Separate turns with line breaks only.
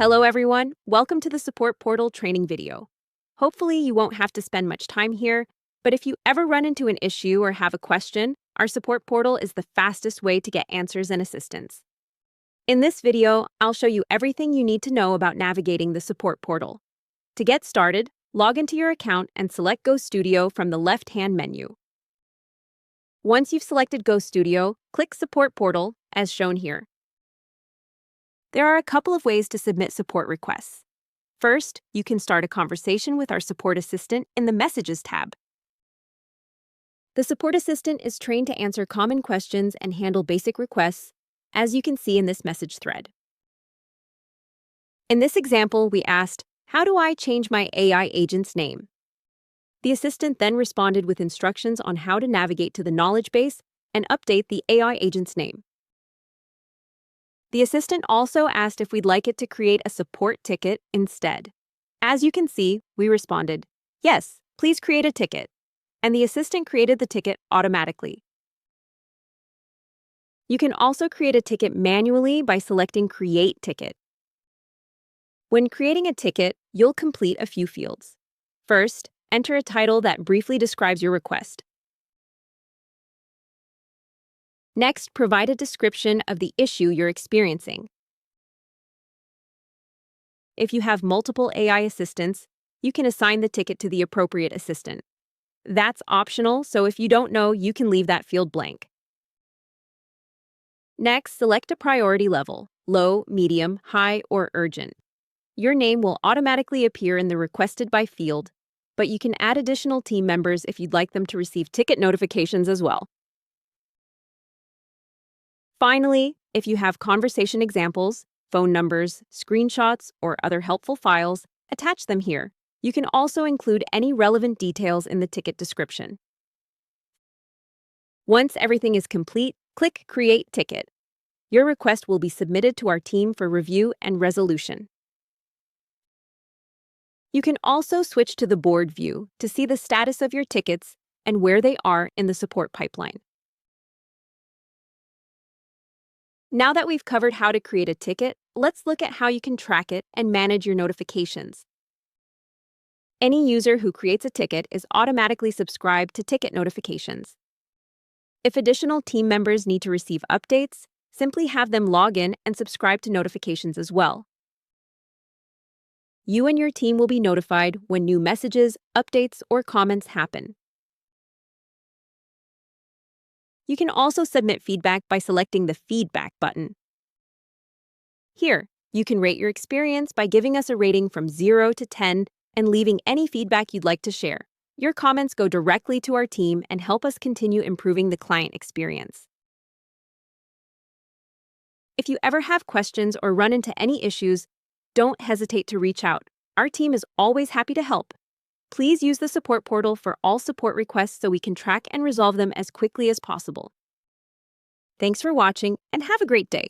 Hello everyone, welcome to the Support Portal training video. Hopefully you won't have to spend much time here, but if you ever run into an issue or have a question, our Support Portal is the fastest way to get answers and assistance. In this video, I'll show you everything you need to know about navigating the Support Portal. To get started, log into your account and select GoStudio from the left-hand menu. Once you've selected GoStudio, click Support Portal, as shown here. There are a couple of ways to submit support requests. First, you can start a conversation with our support assistant in the Messages tab. The support assistant is trained to answer common questions and handle basic requests, as you can see in this message thread. In this example, we asked, "How do I change my AI agent's name?" The assistant then responded with instructions on how to navigate to the knowledge base and update the AI agent's name. The assistant also asked if we'd like it to create a support ticket instead. As you can see, we responded, "Yes, please create a ticket," and the assistant created the ticket automatically. You can also create a ticket manually by selecting Create Ticket. When creating a ticket, you'll complete a few fields. First, enter a title that briefly describes your request. Next, provide a description of the issue you're experiencing. If you have multiple AI assistants, you can assign the ticket to the appropriate assistant. That's optional, so if you don't know, you can leave that field blank. Next, select a priority level, low, medium, high, or urgent. Your name will automatically appear in the Requested By field, but you can add additional team members if you'd like them to receive ticket notifications as well. Finally, if you have conversation examples, phone numbers, screenshots, or other helpful files, attach them here. You can also include any relevant details in the ticket description. Once everything is complete, click Create Ticket. Your request will be submitted to our team for review and resolution. You can also switch to the board view to see the status of your tickets and where they are in the support pipeline. Now that we've covered how to create a ticket, let's look at how you can track it and manage your notifications. Any user who creates a ticket is automatically subscribed to ticket notifications. If additional team members need to receive updates, simply have them log in and subscribe to notifications as well. You and your team will be notified when new messages, updates, or comments happen. You can also submit feedback by selecting the Feedback button. Here, you can rate your experience by giving us a rating from 0 to 10 and leaving any feedback you'd like to share. Your comments go directly to our team and help us continue improving the client experience. If you ever have questions or run into any issues, don't hesitate to reach out. Our team is always happy to help. Please use the support portal for all support requests so we can track and resolve them as quickly as possible. Thanks for watching and have a great day.